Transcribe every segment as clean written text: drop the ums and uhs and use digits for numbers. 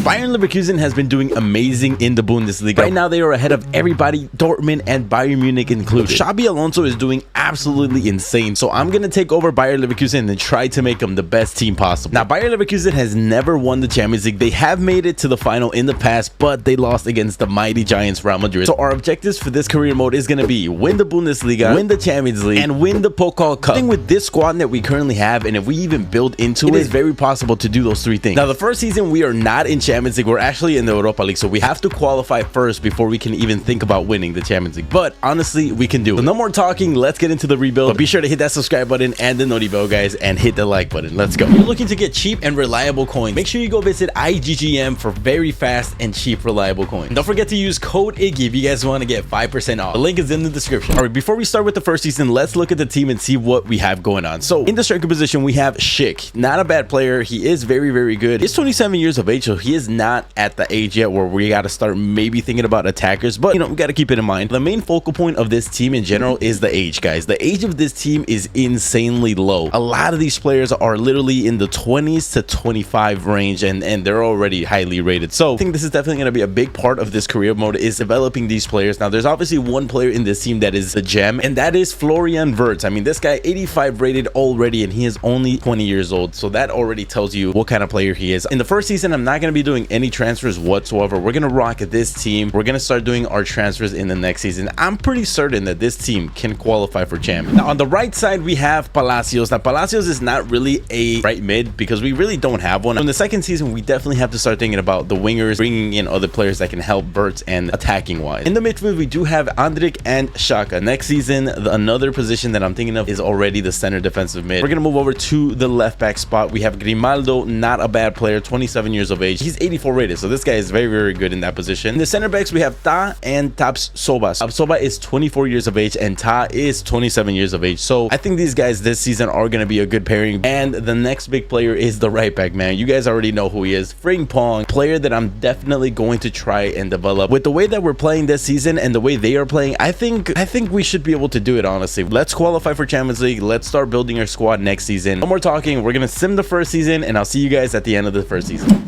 Bayern Leverkusen has been doing amazing in the Bundesliga. Right now, they are ahead of everybody, Dortmund and Bayern Munich included. Xabi Alonso is doing absolutely insane. So I'm going to take over Bayer Leverkusen and try to make them the best team possible. Now, Bayer Leverkusen has never won the Champions League. They have made it to the final in the past, but they lost against the mighty giants Real Madrid. So our objectives for this career mode is going to be win the Bundesliga, win the Champions League, and win the Pokal Cup. I think with this squad that we currently have, and if we even build into it, is very possible to do those three things. Now, the first season, we are not in Champions League. We're actually in the Europa League, so we have to qualify first before we can even think about winning the Champions League. But honestly, we can do it. So no more talking. Let's get into the rebuild. But be sure to hit that subscribe button and the noti bell, guys, and hit the like button. Let's go. If you're looking to get cheap and reliable coins, make sure you go visit IGGM for very fast and cheap reliable coins. And don't forget to use code IGGY if you guys want to get 5% off. The link is in the description. All right, before we start with the first season, let's look at the team and see what we have going on. So in the striker position, we have Schick. Not a bad player. He is very, very good. He's 27 years of age, so he is not at the age yet where we got to start maybe thinking about attackers, but we got to keep it in mind. The main focal point of this team in general is the age, guys. The age of this team is insanely low. A lot of these players are literally in the 20s to 25 range, and they're already highly rated. So I think this is definitely going to be a big part of this career mode, is developing these players. Now, there's obviously one player in this team that is the gem, and that is Florian Wirtz. I mean, this guy 85 rated already, and he is only 20 years old, so that already tells you what kind of player he is. In the first season, I'm not going to be doing any transfers whatsoever. We're going to rock this team. We're going to start doing our transfers in the next season. I'm pretty certain that this team can qualify for champion. Now, on the right side, we have Palacios. Now, Palacios is not really a right mid because we really don't have one. In the second season, we definitely have to start thinking about the wingers, bringing in other players that can help Wirtz and attacking wise. In the midfield, we do have Andrik and Xhaka. Next season, another position that I'm thinking of is already the center defensive mid. We're going to move over to the left back spot. We have Grimaldo, not a bad player, 27 years of age. He's 84 rated, so this guy is very, very good in that position. In the center backs, we have Ta and Tapsoba. Tapsoba is 24 years of age and Ta is 27 years of age. So I think these guys this season are going to be a good pairing. And the next big player is the right back, man. You guys already know who he is. Frimpong, player that I'm definitely going to try and develop. With the way that we're playing this season and the way they are playing, I think we should be able to do it, honestly. Let's qualify for Champions League. Let's start building our squad next season. No more talking. We're going to sim the first season, and I'll see you guys at the end of the first season.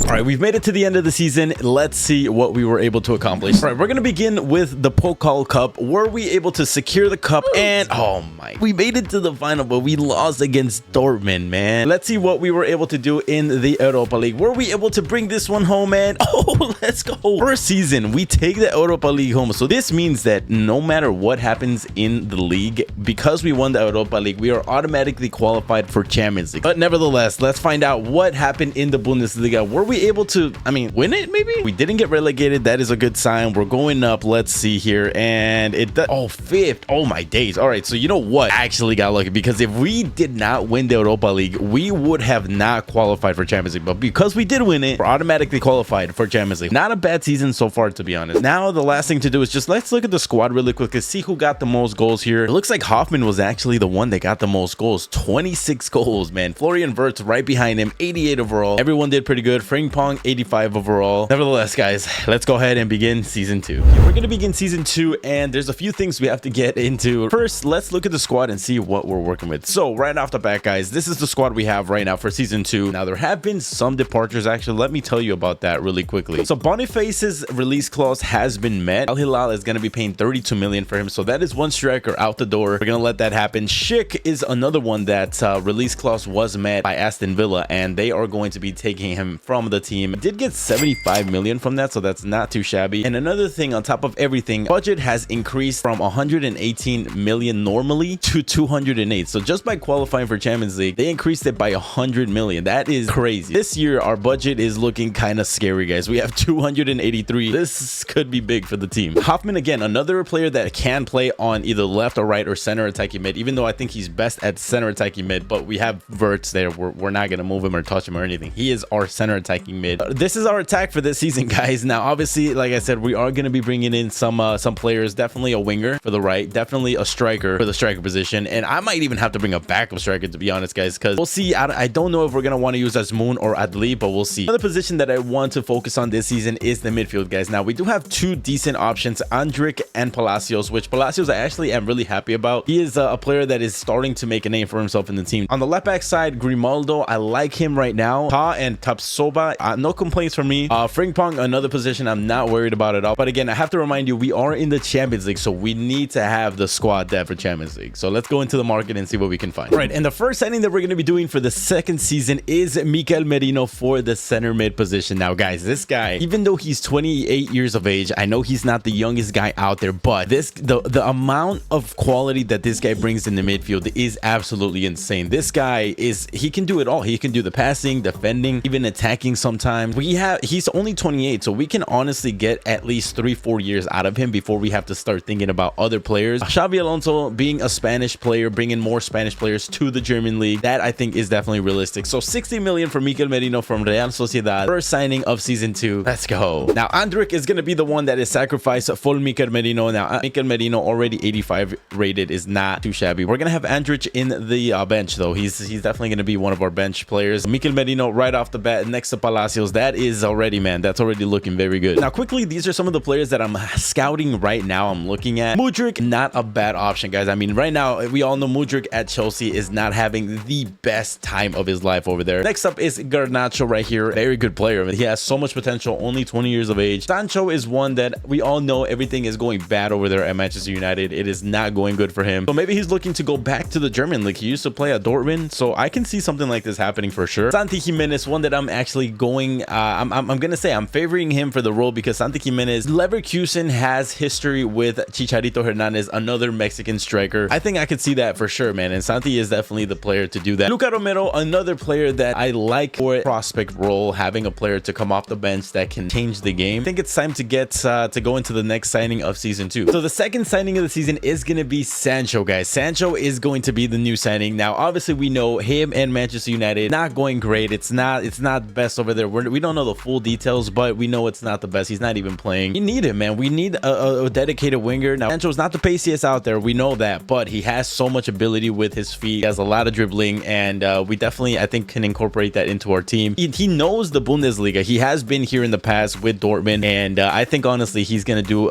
All right, we've made it to the end of the season. Let's see what we were able to accomplish. All right, we're going to begin with the Pokal Cup. Were we able to secure the cup? And oh my, we made it to the final, but we lost against Dortmund, man. Let's see what we were able to do in the Europa League. Were we able to bring this one home, man? Oh, let's go. First season, we take the Europa League home. So this means that no matter what happens in the league, because we won the Europa League, we are automatically qualified for Champions League. But nevertheless, let's find out what happened in the Bundesliga. Were we able to, win it? Maybe we didn't get relegated. That is a good sign. We're going up. Let's see here, and it does. Oh, fifth. Oh my days. All right, so you know what, I actually got lucky, because if we did not win the Europa League, we would have not qualified for Champions League. But because we did win it, we're automatically qualified for Champions League. Not a bad season so far, to be honest. Now the last thing to do is just let's look at the squad really quick to see who got the most goals here. It looks like Hoffman was actually the one that got the most goals. 26 goals, man. Florian Wirtz right behind him, 88 overall. Everyone did pretty good. Frimpong, 85 overall. Nevertheless, guys, let's go ahead and begin season 2. We're going to begin season 2, and there's a few things we have to get into. First, let's look at the squad and see what we're working with. So right off the bat, guys, this is the squad we have right now for season 2. Now, there have been some departures, actually. Let me tell you about that really quickly. So Boniface's release clause has been met. Al Hilal is going to be paying 32 million for him, so that is one striker out the door. We're going to let that happen. Schick is another one that release clause was met by Aston Villa, and they are going to be taking him from the team. Did get 75 million from that, so that's not too shabby. And another thing, on top of everything, budget has increased from 118 million normally to 208. So just by qualifying for Champions League, they increased it by 100 million. That is crazy. This year our budget is looking kind of scary, guys. We have 283. This could be big for the team. Hoffman, again, another player that can play on either left or right or center attacking mid, even though I think he's best at center attacking mid, but we have Wirtz there. We're not going to move him or touch him or anything. He is our center attacking attacking mid. This is our attack for this season, guys. Now, obviously, like I said, we are going to be bringing in some players. Definitely a winger for the right, definitely a striker for the striker position, and I might even have to bring a backup striker, to be honest, guys, because we'll see. I don't know if we're going to want to use Asmoon or Adli, but we'll see. Another position that I want to focus on this season is the midfield, guys. Now, we do have two decent options, Andric and Palacios, which Palacios I actually am really happy about. He is a player that is starting to make a name for himself in the team. On the left back side, Grimaldo, I like him right now. Ta and Tapsoba, no complaints from me. Frimpong, another position I'm not worried about at all. But again, I have to remind you, we are in the Champions League, so we need to have the squad depth for Champions League. So let's go into the market and see what we can find. All right, and the first signing that we're going to be doing for the second season is Mikel Merino for the center mid position. Now, guys, this guy, even though he's 28 years of age, I know he's not the youngest guy out there, but the amount of quality that this guy brings in the midfield is absolutely insane. This guy he can do it all. He can do the passing, defending, even attacking sometimes. He's only 28, so we can honestly get at least 3-4 years out of him before we have to start thinking about other players. Xabi Alonso being a Spanish player, bringing more Spanish players to the German league, that I think is definitely realistic. So 60 million for Mikel Merino from Real Sociedad, first signing of season 2. Let's go. Now, Andric is going to be the one that is sacrificed for Mikel Merino. Now, Mikel Merino already 85 rated is not too shabby. We're going to have Andric in the bench, though. He's definitely going to be one of our bench players. Mikel Merino right off the bat next to Palacios. That is already, man, that's already looking very good. Now, quickly, these are some of the players that I'm scouting right now. I'm looking at Mudryk, not a bad option, guys. I mean, right now, we all know Mudryk at Chelsea is not having the best time of his life over there. Next up is Garnacho right here. Very good player. He has so much potential, only 20 years of age. Sancho is one that we all know everything is going bad over there at Manchester United. It is not going good for him. So maybe he's looking to go back to the German league. He used to play at Dortmund, so I can see something like this happening for sure. Santi Jimenez, one that I'm actually going, I'm gonna say I'm favoring him for the role because Santi Jimenez, Leverkusen has history with Chicharito Hernandez, another Mexican striker. I think I could see that for sure, man, and Santi is definitely the player to do that. Luca Romero, another player that I like for prospect role, having a player to come off the bench that can change the game. I think it's time to get to go into the next signing of season 2. So the second signing of the season is going to be Sancho, guys. Sancho is going to be the new signing. Now, obviously, we know him and Manchester United not going great. It's not best over there. We don't know the full details, but we know it's not the best. He's not even playing. We need him, man. We need a dedicated winger. Now, Sancho's not the paciest out there. We know that, but he has so much ability with his feet. He has a lot of dribbling, and we definitely, I think, can incorporate that into our team. He knows the Bundesliga. He has been here in the past with Dortmund, and I think honestly he's gonna do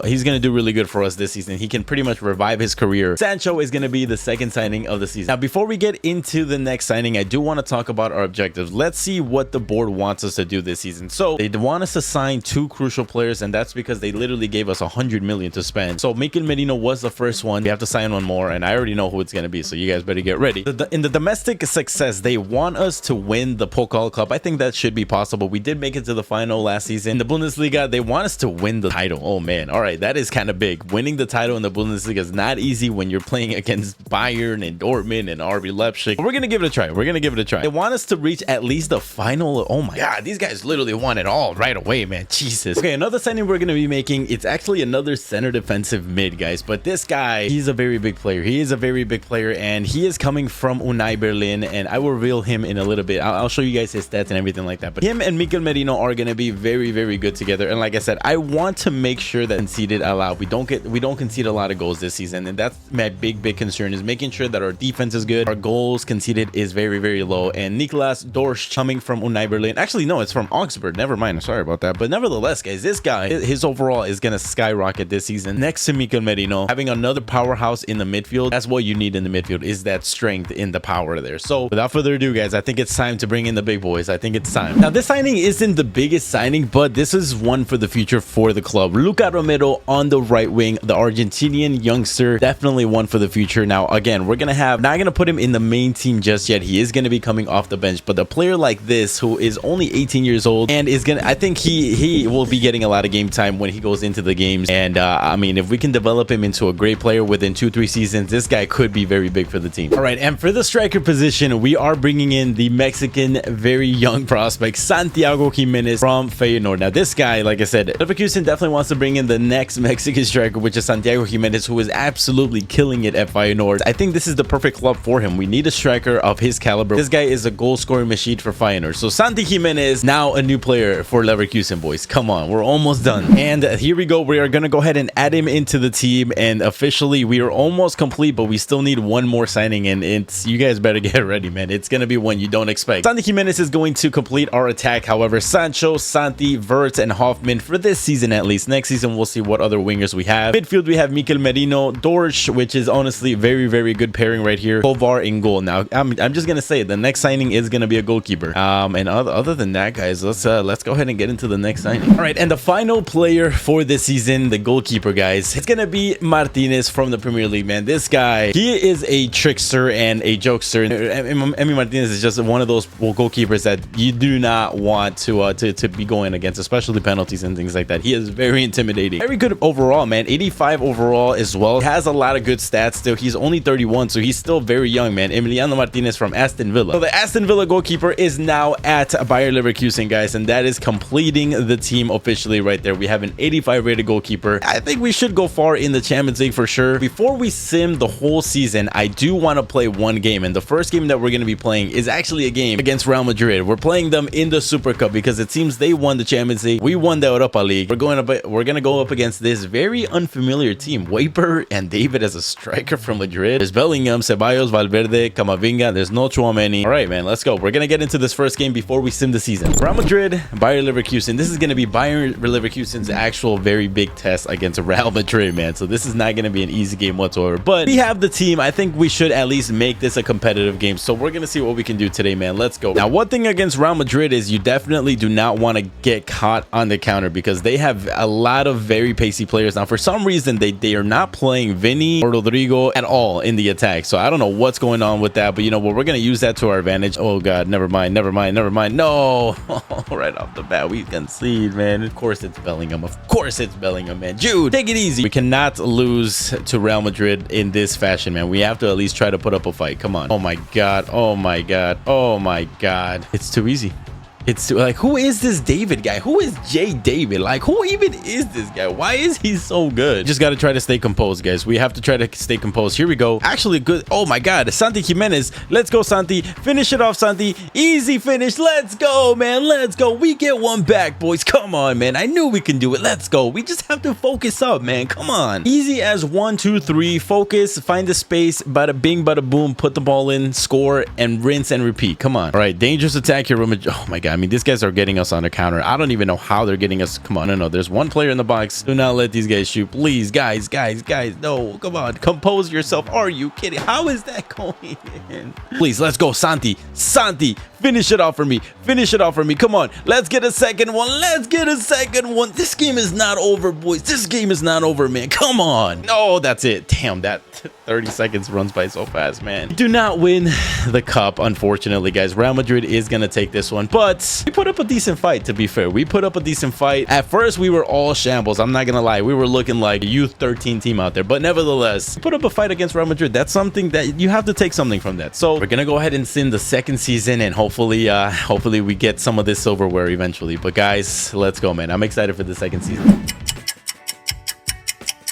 really good for us this season. He can pretty much revive his career. Sancho is gonna be the second signing of the season. Now, before we get into the next signing, I do want to talk about our objectives. Let's see what the board wants us to do this season. So they want us to sign 2 crucial players, and that's because they literally gave us 100 million to spend. So Mikel Merino was the first one. We have to sign one more, and I already know who it's gonna be, so you guys better get ready. In the domestic success, they want us to win the Pokal Cup. I think that should be possible. We did make it to the final last season. In the Bundesliga, they want us to win the title. Oh man, all right, that is kind of big. Winning the title in the Bundesliga is not easy when you're playing against Bayern and Dortmund and RB Leipzig. But we're gonna give it a try. They want us to reach at least the final. Oh my god, these guys literally want it all right away, man. Jesus. Okay, another signing we're gonna be making, it's actually another center defensive mid, guys, but this guy, he's a very big player. He is a very big player, and he is coming from Unai Berlin, and I will reveal him in a little bit. I'll show you guys his stats and everything like that, but him and Mikel Merino are gonna be very, very good together. And like I said, I want to make sure that conceded allowed, we don't concede a lot of goals this season, and that's my big concern, is making sure that our defense is good, our goals conceded is very, very low. And Niklas Dorsch coming from Unai Berlin, actually no, it's from Augsburg, never mind, sorry about that, but nevertheless, guys, this guy, his overall is gonna skyrocket this season next to Mikel Merino. Having another powerhouse in the midfield, that's what you need in the midfield, is that strength in the power there. So without further ado, guys, I think it's time to bring in the big boys. I think it's time. Now, this signing isn't the biggest signing, but this is one for the future for the club. Luca Romero on the right wing, the Argentinian youngster, definitely one for the future. Now, again, we're gonna have, not gonna put him in the main team just yet. He is gonna be coming off the bench, but a player like this who is only 18 years old and is gonna, I think he will be getting a lot of game time when he goes into the games. And I mean, if we can develop him into a great player within 2-3 seasons, this guy could be very big for the team. All right, and for the striker position, we are bringing in the Mexican, very young prospect, Santiago Jimenez from Feyenoord. Now, this guy, like I said, Leverkusen definitely wants to bring in the next Mexican striker, which is Santiago Jimenez, who is absolutely killing it at Feyenoord. I think this is the perfect club for him. We need a striker of his caliber. This guy is a goal-scoring machine for Feyenoord. So Santi Jimenez Jimenez, now a new player for Leverkusen, boys. Come on, we're almost done. And here we go. We are going to go ahead and add him into the team, and officially we are almost complete, but we still need one more signing, and it's, you guys better get ready, man. It's going to be one you don't expect. Santi Jimenez is going to complete our attack. However, Sancho, Santi, Wirtz, and Hoffman for this season at least. Next season, we'll see what other wingers we have. Midfield, we have Mikel Merino, Dorsch, which is honestly very, very good pairing right here. Kovar in goal. Now, I'm just going to say the next signing is going to be a goalkeeper. And other than that, guys, let's go ahead and get into the next signing. All right, and the final player for this season, the goalkeeper, guys, it's going to be Martinez from the Premier League, man. This guy, he is a trickster and a jokester. Emi Martinez is just one of those goalkeepers that you do not want to be going against, especially penalties and things like that. He is very intimidating. Very good overall, man. 85 overall as well. He has a lot of good stats still. He's only 31, so he's still very young, man. Emiliano Martinez from Aston Villa. So the Aston Villa goalkeeper is now at Bayer Leverkusen, guys, and that is completing the team officially right there. We have an 85 rated goalkeeper. I think we should go far in the Champions League for sure. Before we sim the whole season, I do want to play one game, and the first game that we're going to be playing is actually a game against Real Madrid. We're playing them in the Super Cup because it seems they won the Champions League. We won the Europa League. We're going to go up against this very unfamiliar team. Weber and David as a striker from Madrid. There's Bellingham, Ceballos, Valverde, Camavinga. There's no Tchouameni. All right, man, let's go. We're going to get into this first game before we sim the season. Real Madrid, Bayer Leverkusen. This is going to be Bayer Leverkusen's actual very big test against Real Madrid, man. So this is not going to be an easy game whatsoever. But we have the team. I think we should at least make this a competitive game. So we're going to see what we can do today, man. Let's go. Now, one thing against Real Madrid is you definitely do not want to get caught on the counter because they have a lot of very pacey players. Now, for some reason, they are not playing Vinny or Rodrigo at all in the attack. So I don't know what's going on with that, but you know what? We're going to use that to our advantage. Oh, God. Never mind. No. Right off the bat, we concede, man. Of course, it's Bellingham. Of course, it's Bellingham, man. Jude, take it easy. We cannot lose to Real Madrid in this fashion, man. We have to at least try to put up a fight. Come on. Oh, my God. Oh, my God. Oh, my God. It's too easy. It's like, who is this David guy? Who is J David? Like, who even is this guy? Why is he so good? Just got to try to stay composed, guys. We have to try to stay composed. Here we go. Actually, good. Oh my God. Santi Jimenez. Let's go, Santi. Finish it off, Santi. Easy finish. Let's go, man. Let's go. We get one back, boys. Come on, man. I knew we can do it. Let's go. We just have to focus up, man. Come on. Easy as 1, 2, 3. Focus. Find the space. Bada bing, bada boom. Put the ball in. Score and rinse and repeat. Come on. All right. Dangerous attack here. Oh my God. I mean, these guys are getting us on a counter. I don't even know how they're getting us. Come on, no. There's one player in the box. Do not let these guys shoot. Please, guys. No, come on. Compose yourself. Are you kidding? How is that going in? Please, let's go, Santi. Finish it off for me. Come on. Let's get a second one. This game is not over, boys. This game is not over, man. Come on. No, that's it. Damn, that 30 seconds runs by so fast, man. Do not win the cup, unfortunately, guys. Real Madrid is going to take this one, but we put up a decent fight, to be fair. We put up a decent fight. At first, we were all shambles. I'm not going to lie. We were looking like a youth 13 team out there, but nevertheless, we put up a fight against Real Madrid. That's something that you have to take something from that. So we're going to go ahead and sim the second season, and hopefully we get some of this silverware eventually. But guys, let's go, man. I'm excited for the second season.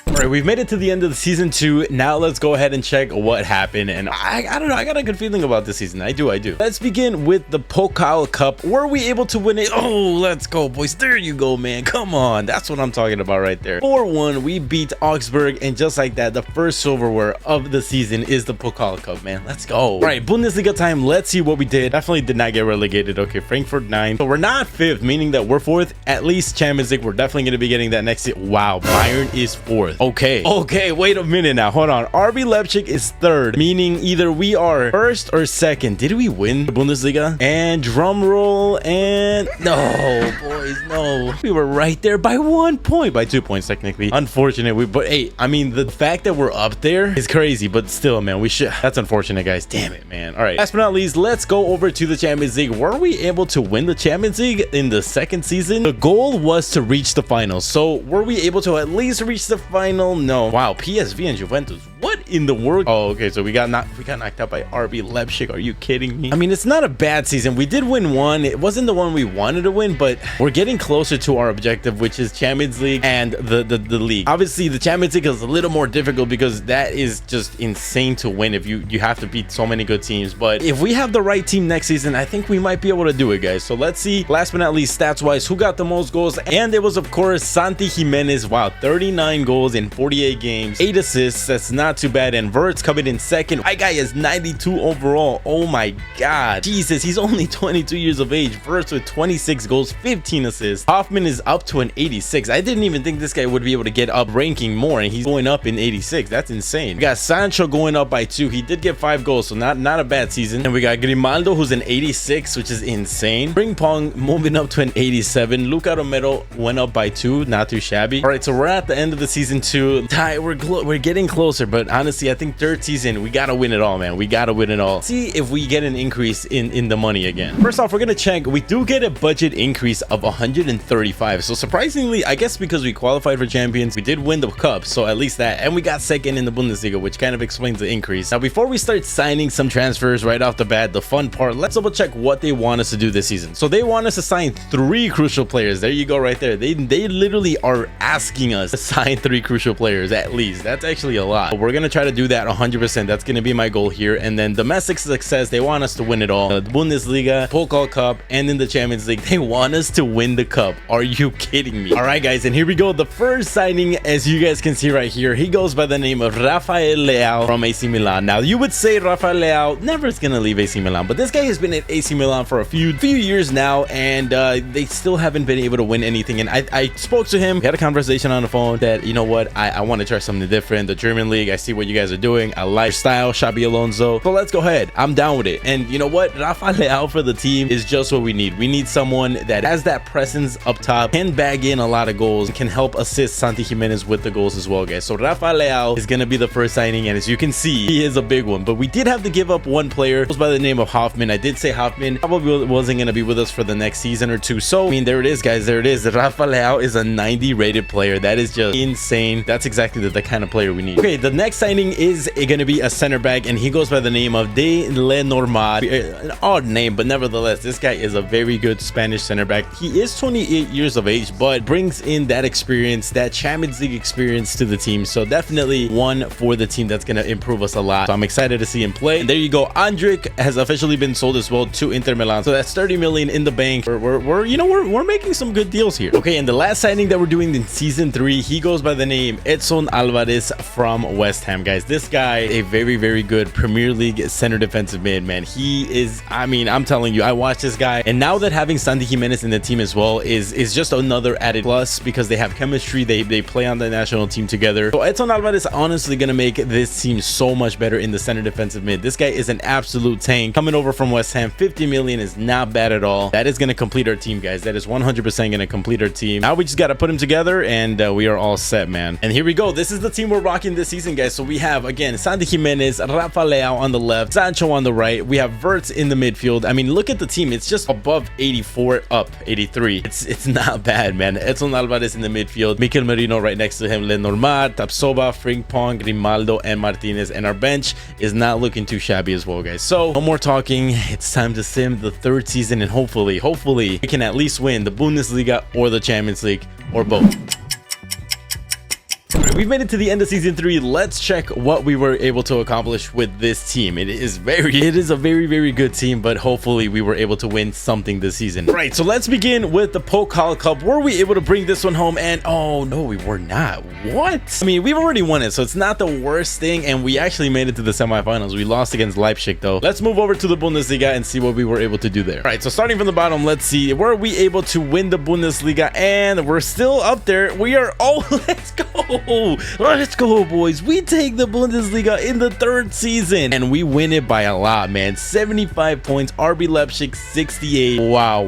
All right, we've made it to the end of the season 2. Now let's go ahead and check what happened. And I don't know. I got a good feeling about this season. I do. Let's begin with the Pokal Cup. Were we able to win it? Oh, let's go, boys. There you go, man. Come on. That's what I'm talking about right there. 4-1, we beat Augsburg. And just like that, the first silverware of the season is the Pokal Cup, man. Let's go. All right, Bundesliga time. Let's see what we did. Definitely did not get relegated. Okay, Frankfurt 9th. So we're not 5th, meaning that we're 4th. At least Champions League, we're definitely going to be getting that next season. Wow, Bayern is 4th. Okay, wait a minute now. Hold on. RB Leipzig is 3rd, meaning either we are 1st or 2nd. Did we win the Bundesliga? And drum roll, and no, boys, no. We were right there by 1 point, by 2 points technically. Unfortunate. But hey, I mean, the fact that we're up there is crazy, but still, man, we should. That's unfortunate, guys. Damn it, man. All right. Last but not least, let's go over to the Champions League. Were we able to win the Champions League in the second season? The goal was to reach the finals. So were we able to at least reach the finals? final? No. Wow, PSV and Juventus. What in the world? Oh, okay, so we got knocked out by RB Leipzig. Are you kidding me? I mean, it's not a bad season. We did win one. It wasn't the one we wanted to win, but we're getting closer to our objective, which is Champions League and the league. Obviously, the Champions League is a little more difficult because that is just insane to win if you have to beat so many good teams. But if we have the right team next season, I think we might be able to do it, guys. So let's see, last but not least, stats-wise, who got the most goals? And it was, of course, Santi Jimenez. Wow, 39 goals in 48 games, 8 assists. That's not too bad. And Verts coming in second. My guy is 92 overall. Oh my god, Jesus, he's only 22 years of age. Verts with 26 goals, 15 assists. Hoffman is up to an 86. I didn't even think this guy would be able to get up ranking more, and he's going up in 86. That's insane. We got Sancho going up by 2. He did get 5 goals, so not a bad season. And we got Grimaldo, who's an 86, which is insane. Ping Pong moving up to an 87. Luca Romero went up by 2, not too shabby. All right, so we're at the end of the season 2. We're getting closer, but honestly, I think third season we gotta win it all, man. We gotta win it all. See if we get an increase in the money again. First off, we're gonna check. We do get a budget increase of 135. So surprisingly, I guess because we qualified for champions, we did win the cup, so at least that, and we got second in the Bundesliga, which kind of explains the increase. Now, before we start signing some transfers right off the bat, the fun part, let's double check what they want us to do this season. So they want us to sign 3 crucial players. There you go, right there. They literally are asking us to sign 3 crucial players at least. That's actually a lot. But we're gonna try to do that 100%. That's gonna be my goal here. And then domestic success, they want us to win it all. The Bundesliga, Pokal Cup, and in the Champions League, they want us to win the cup. Are you kidding me? All right, guys, and here we go. The first signing, as you guys can see right here, he goes by the name of Rafael Leao from AC Milan. Now, you would say Rafael Leao never is gonna leave AC Milan, but this guy has been at AC Milan for a few years now, and they still haven't been able to win anything. And I spoke to him, we had a conversation on the phone that, you know what, I want to try something different. The German league, I see what you guys are doing. I like your style, Xabi Alonso. So let's go ahead. I'm down with it. And you know what? Rafael Leao for the team is just what we need. We need someone that has that presence up top, can bag in a lot of goals, and can help assist Santi Jimenez with the goals as well, guys. So Rafael Leao is going to be the first signing, and as you can see, he is a big one. But we did have to give up one player. It was by the name of Hoffman. I did say Hoffman probably wasn't going to be with us for the next season or two. So, I mean, there it is, guys. There it is. Rafael Leao is a 90 rated player. That is just insane. That's exactly the kind of player we need. Okay, the next signing is going to be a center back, and he goes by the name of De Lenormand. An odd name, but nevertheless, this guy is a very good Spanish center back. He is 28 years of age, but brings in that experience, that Champions League experience to the team. So definitely one for the team that's going to improve us a lot. So I'm excited to see him play. And there you go. Andrik has officially been sold as well to Inter Milan. So that's 30 million in the bank. We're making some good deals here. Okay, and the last signing that we're doing in season 3, he goes by the name Edson Alvarez from West Ham, guys. This guy, a very, very good Premier League center defensive mid, man. He is, I mean, I'm telling you, I watched this guy, and now that having Santi Jimenez in the team as well is just another added plus because they have chemistry. They play on the national team together. So Edson Alvarez honestly gonna make this team so much better in the center defensive mid. This guy is an absolute tank. Coming over from West Ham, 50 million is not bad at all. That is gonna complete our team, guys. That is 100% gonna complete our team. Now we just gotta put him together, and we are all set, man. And here we go. This is the team we're rocking this season, guys. So we have, again, Santi Jimenez, Rafael Leao on the left, Sancho on the right. We have Verts in the midfield. I mean, look at the team. It's just above 84, up 83. It's not bad, man. Edson Alvarez in the midfield, Mikel Merino right next to him, Lenormand, Tapsoba, Frimpong, Grimaldo, and Martinez. And our bench is not looking too shabby as well, guys. So no more talking. It's time to sim the third season, and hopefully we can at least win the Bundesliga or the Champions League, or both. We've made it to the end of season 3. Let's check what we were able to accomplish with this team. It is a very, very good team, but hopefully we were able to win something this season. Right, so let's begin with the Pokal Cup. Were we able to bring this one home? And oh no, we were not. What? I mean, we've already won it, so it's not the worst thing, and we actually made it to the semifinals. We lost against Leipzig though. Let's move over to the Bundesliga and see what we were able to do there. All right, so starting from the bottom, let's see. Were we able to win the Bundesliga? And we're still up there. We are, oh, let's go. Let's go, boys. We take the Bundesliga in the 3rd season, and we win it by a lot, man. 75 points. RB Leipzig 68. Wow.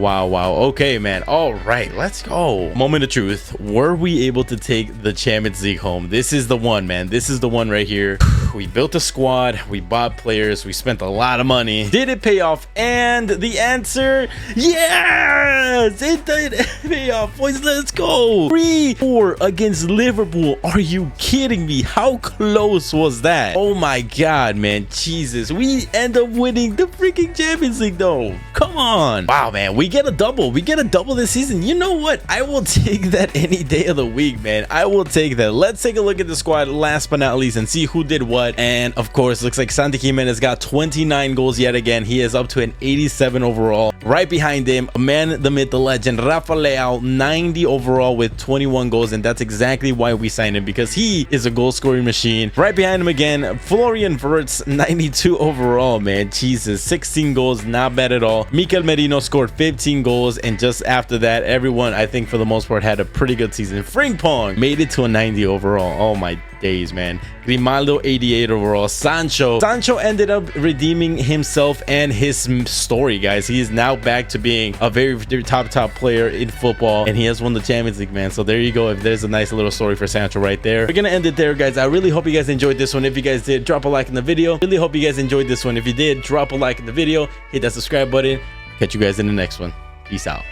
Okay, man. All right, let's go. Moment of truth. Were we able to take the Champions League home? This is the one, man. This is the one right here. We built a squad. We bought players. We spent a lot of money. Did it pay off? And the answer, yes, it did pay off, boys. Let's go. 3-4 against Liverpool. Are you kidding me? How close was that? Oh my god, man. Jesus, we end up winning the freaking Champions League though. Come on. Wow, man, we get a double. We get a double this season. You know what? I will take that any day of the week, man. I will take that. Let's take a look at the squad last but not least and see who did what. And of course, looks like Santi Jimenez got 29 goals yet again. He is up to an 87 overall. Right behind him, a man, the myth, the legend, Rafa Leao, 90 overall with 21 goals. And that's exactly why we signed him, because he is a goal scoring machine. Right behind him again, Florian Wirtz, 92 overall, man. Jesus, 16 goals, not bad at all. Mikel Merino scored 15 goals, and just after that, everyone, I think for the most part, had a pretty good season. Frimpong made it to a 90 overall. Oh my days, man. Grimaldo, 88 overall. Sancho ended up redeeming himself and his story, guys. He is now back to being a very top player in football, and he has won the Champions League, man. So there you go. If there's a nice little story for Sancho right there. We're gonna end it there, guys. I really hope you guys enjoyed this one. If you guys did, drop a like in the video. Really hope you guys enjoyed this one. If you did, drop a like in the video, hit that subscribe button. Catch you guys in the next one. Peace out.